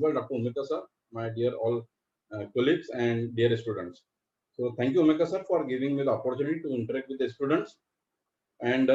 principal, Dr. Umika sir, my dear all colleagues and dear students. So thank you, Umika sir, for giving me the opportunity to interact with the students. And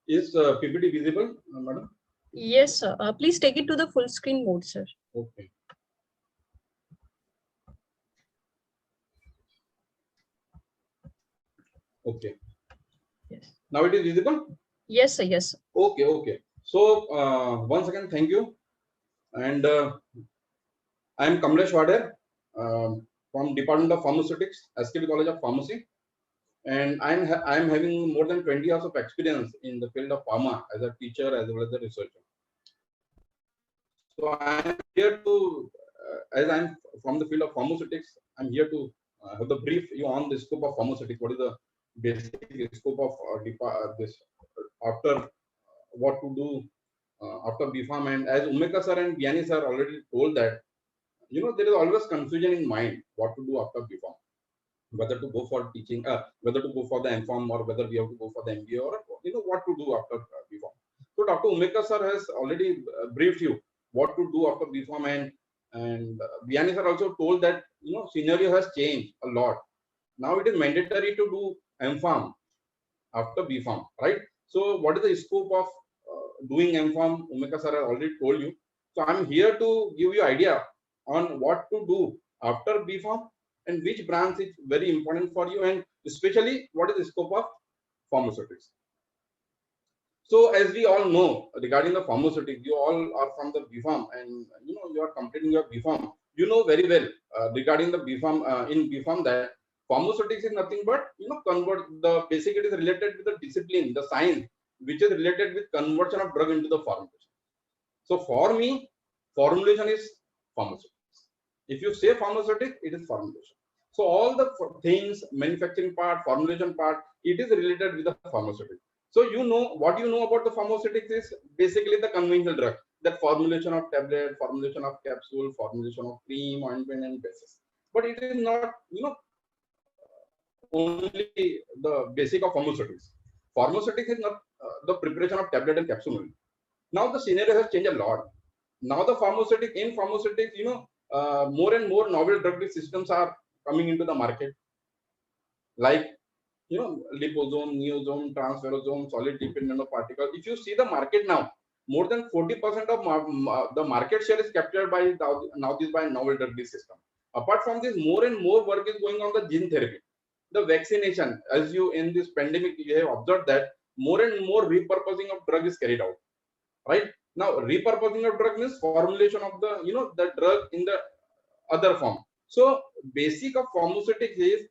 is PPT visible, madam? Yes, sir. Please take it to the full screen mode, sir. Okay. Okay. Yes. Now it is visible? Yes, sir. Yes. Okay, okay. So once again, thank you. And I am Kamlesh Wader from Department of Pharmaceutics, SKB College of Pharmacy. And I'm having more than 20 years of experience in the field of pharma as a teacher as well as a researcher. So I'm here to, as I'm from the field of pharmaceutics, I'm here to have the brief you on the scope of pharmaceutics. What is the basic scope of this after what to do after BPharm? And as Umika sir and Biani sir already told that, there is always confusion in mind what to do after BPharm, whether to go for teaching, whether to go for the MPharm, or whether we have to go for the MBA, or what to do after BPharm. So Dr. Umika sir has already briefed you what to do after BPharm, and Biani sir also told that scenario has changed a lot. Now it is mandatory to do MPharm after BPharm, right? So what is the scope of doing MPharm? Umika sir has already told you. So I'm here to give you idea on what to do after BPharm and which branch is very important for you, and especially what is the scope of pharmaceutics. So as we all know regarding the pharmaceutics, you all are from the BPharm, and you are completing your BPharm. You know very well regarding the BPharm in BPharm that pharmaceutics is nothing but convert the basic. It is related with the discipline, the science which is related with conversion of drug into the formulation. So for me, formulation is pharmaceutics. If you say pharmaceutic, it is formulation. So all the things, manufacturing part, formulation part, it is related with the pharmaceutic. So what you know about the pharmaceutics is basically the conventional drug, that formulation of tablet, formulation of capsule, formulation of cream, ointment, and basis. But it is not, only the basic of pharmaceutics. Pharmaceutics is not the preparation of tablet and capsule only. Now the scenario has changed a lot. Now the pharmaceutics, more and more novel drug systems are coming into the market, like liposome, neosome, transferosome, solid lipid nanoparticle. If you see the market now, more than 40% of the market share is captured by by novel drug system. Apart from this, more and more work is going on the gene therapy, the vaccination. As you in this pandemic, you have observed that more and more repurposing of drug is carried out, right? Now repurposing of drug means formulation of the drug in the other form. So basic of pharmaceutics is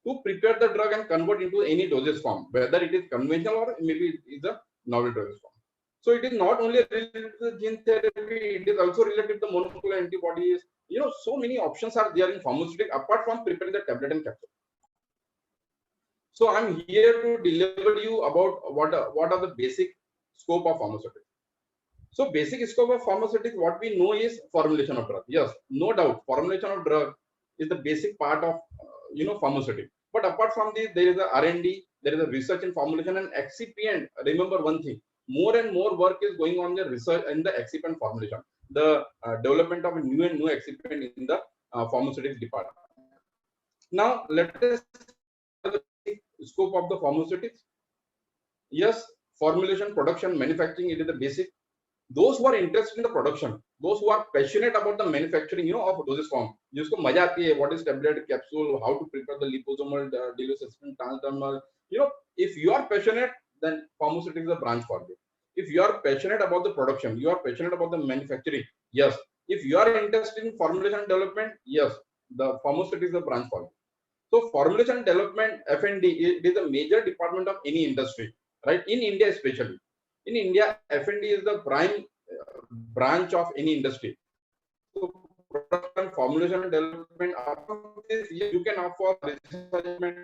to prepare the drug and convert into any dosage form, whether it is conventional or maybe it is a novel dosage form. So it is not only related to the gene therapy, it is also related to the monoclonal antibodies. So many options are there in pharmaceutics apart from preparing the tablet and capsule. So I'm here to deliver you about what are the basic scope of pharmaceutics. So basic scope of pharmaceutics, what we know is formulation of drug. Yes, no doubt, formulation of drug is the basic part of pharmaceutics. But apart from this, there is a R&D, there is a research in formulation and excipient. Remember one thing: more and more work is going on the research and the excipient formulation, the development of new and new excipient in the pharmaceutics department. Now let us the scope of the pharmaceutics. Yes, formulation, production, manufacturing, it is the basic. Those who are interested in the production, those who are passionate about the manufacturing, of dosage form, जिसको मजा आती है, what is tablet, capsule, how to prepare the liposomal, diluted system, transdermal. If you are passionate, then pharmaceutics is a branch for you. If you are passionate about the production, you are passionate about the manufacturing, yes. If you are interested in formulation development, yes, the pharmaceutics is a branch for you. So formulation development, F&D, it is a major department of any industry, right? In India especially. In India, F&D is the prime branch of any industry. So production, formulation, development, you can offer research,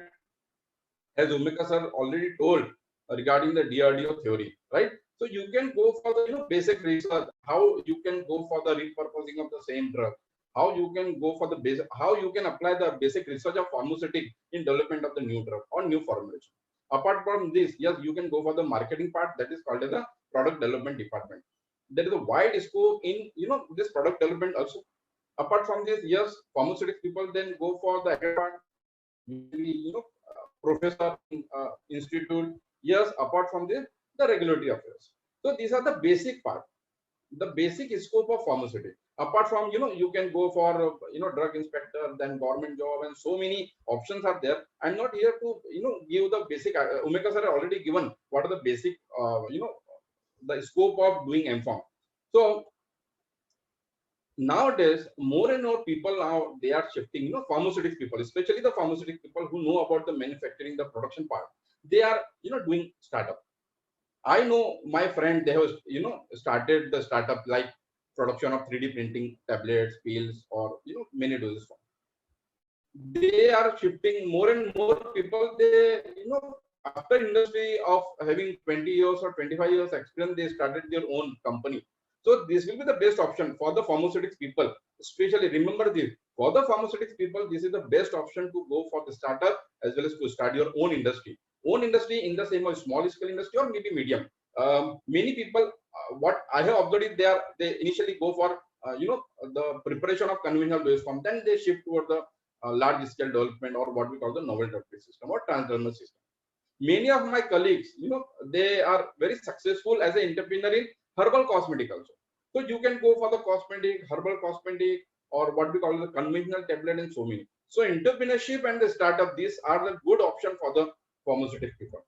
as Umika sir already told regarding the DRDO theory, right? So you can go for the basic research, how you can go for the repurposing of the same drug, how you can go for the basic, how you can apply the basic research of pharmaceutic in development of the new drug or new formulation. Apart from this, yes, you can go for the marketing part, that is called as the product development department. There is a wide scope in this product development also. Apart from this, yes, pharmaceutical people then go for the academic part, maybe professor in institute. Yes, apart from this, the regulatory affairs. So these are the basic part, the basic scope of pharmaceutical. Apart from you can go for drug inspector, then government job, and so many options are there. I'm not here to give the basic. Umeka sir already given what are the basic the scope of doing MPharm. So nowadays, more and more people now they are shifting. Pharmaceutical people, especially the pharmaceutical people who know about the manufacturing, the production part, they are doing startup. I know my friend, they have started the startup like production of 3D printing tablets, pills, or many doses form. They are shifting more and more people. They after industry of having 20 years or 25 years experience, they started their own company. So this will be the best option for the pharmaceutics people. Especially remember this, for the pharmaceutics people, this is the best option to go for the startup as well as to start your own industry. Own industry in the same or small scale industry or maybe medium. Many people, what I have observed, they initially go for the preparation of conventional dose form, then they shift toward the large scale development or what we call the novel drug system or transdermal system. Many of my colleagues, they are very successful as an entrepreneur in herbal cosmetic also. So you can go for the cosmetic, herbal cosmetic, or what we call the conventional tablet and so many. So entrepreneurship and the startup, these are the good option for the pharmaceutical people.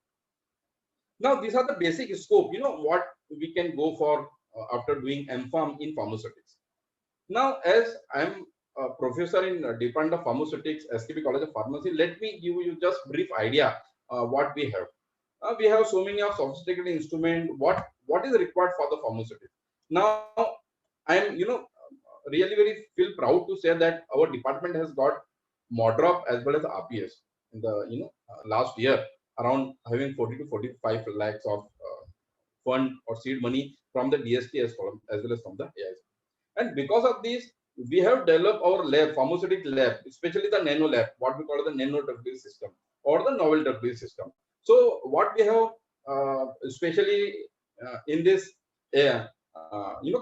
Now these are the basic scope, what we can go for after doing MPharm in pharmaceutics. Now, as I'm a professor in Department of Pharmaceutics, SKP College of Pharmacy, let me give you just brief idea what we have. We have so many of sophisticated instrument. What is required for the pharmaceutics? Now, I'm really very feel proud to say that our department has got MODROP as well as RPS in the last year, around having 40 to 45 lakhs of fund or seed money from the DST as well as from the AIC. And because of this, we have developed our lab, pharmaceutical lab, especially the nano lab, what we call the nano drug delivery system or the novel drug delivery system. So what we have, especially in this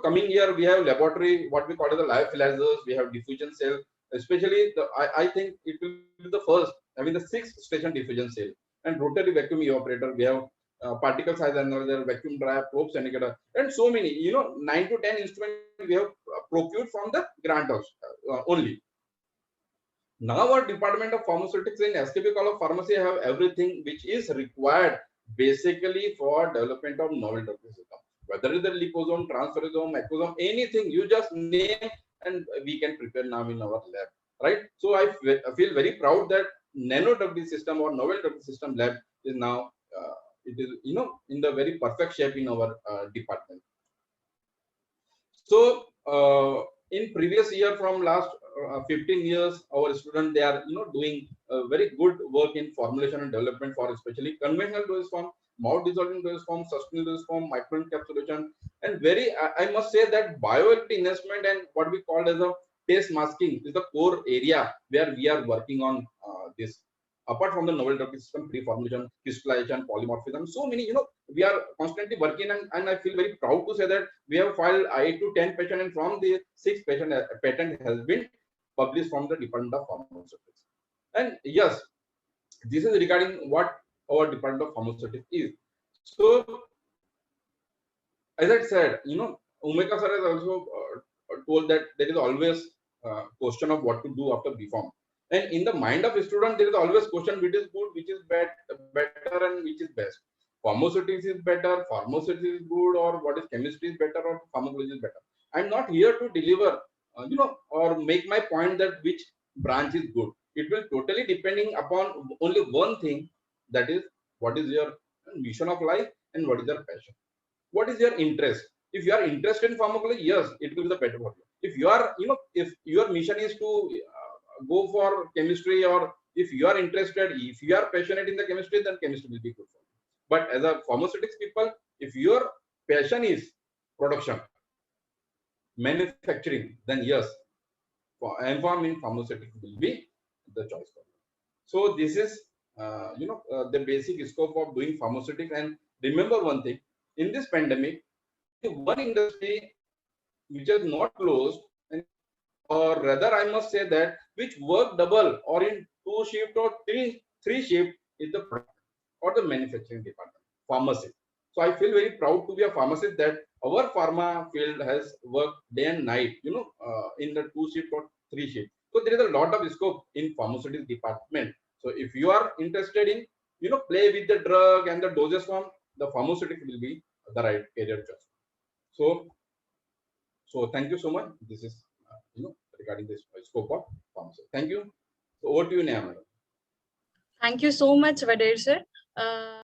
coming year, we have laboratory, what we call the lyophilizers, we have diffusion cell, especially I think it will be the first, the 6th station diffusion cell, and rotary vacuum evaporator. We have particle size analyzer, vacuum dryer, probe syndicator, and so many, 9 to 10 instruments we have procured from the grant only. Now our Department of Pharmaceutics in SKP College of Pharmacy have everything which is required basically for development of novel drug system. Whether it is the liposome, transferosome, ecosome, anything, you just name and we can prepare now in our lab, right? So I feel very proud that nano drug system or novel drug system lab is now it is in the very perfect shape in our department. So in previous year, from last 15 years, our students, they are doing very good work in formulation and development for especially conventional dosage form, mouth dissolving dosage form, sustained dosage form, microencapsulation, and very I must say that bioactive enhancement and what we call as a taste masking is the core area where we are working on this. Apart from the novel drug system, pre-formulation, crystallization, polymorphism, so many, we are constantly working, and I feel very proud to say that we have filed 8 to 10 patent, and from the 6th patent has been published from the Department of Pharmaceutics. And yes, this is regarding what our Department of Pharmaceutics is. So, as I said, Umeka sir has also told that there is always a question of what to do after BPharm. And in the mind of a student, there is always question which is good, which is better, and which is best. Pharmaceutics is better, pharmaceutics is good, or what is chemistry is better, or pharmacology is better. I'm not here to deliver, or make my point that which branch is good. It will totally depending upon only one thing, that is what is your mission of life and what is your passion. What is your interest? If you are interested in pharmacology, yes, it will be the better for you. If you are, if your mission is to go for chemistry, or if you are interested, if you are passionate in the chemistry, then chemistry will be good for you. But as a pharmaceutics people, if your passion is production, manufacturing, then yes, for M.Pharm in pharmaceutics will be the choice for you. So this is the basic scope of doing pharmaceutics. And remember one thing: in this pandemic, one industry which is not closed, and or rather I must say that which work double or in 2 shift or three shift is the product or the manufacturing department, pharmacy. So I feel very proud to be a pharmacist that our pharma field has worked day and night, in the 2 shift or 3 shift. So there is a lot of scope in pharmaceutical department. So if you are interested in, play with the drug and the dosage form, the pharmaceutical will be the right career choice. So thank you so much. This is, regarding this scope of pharmacy. Thank you. So over to you, Neha. Thank you so much, Vadir sir.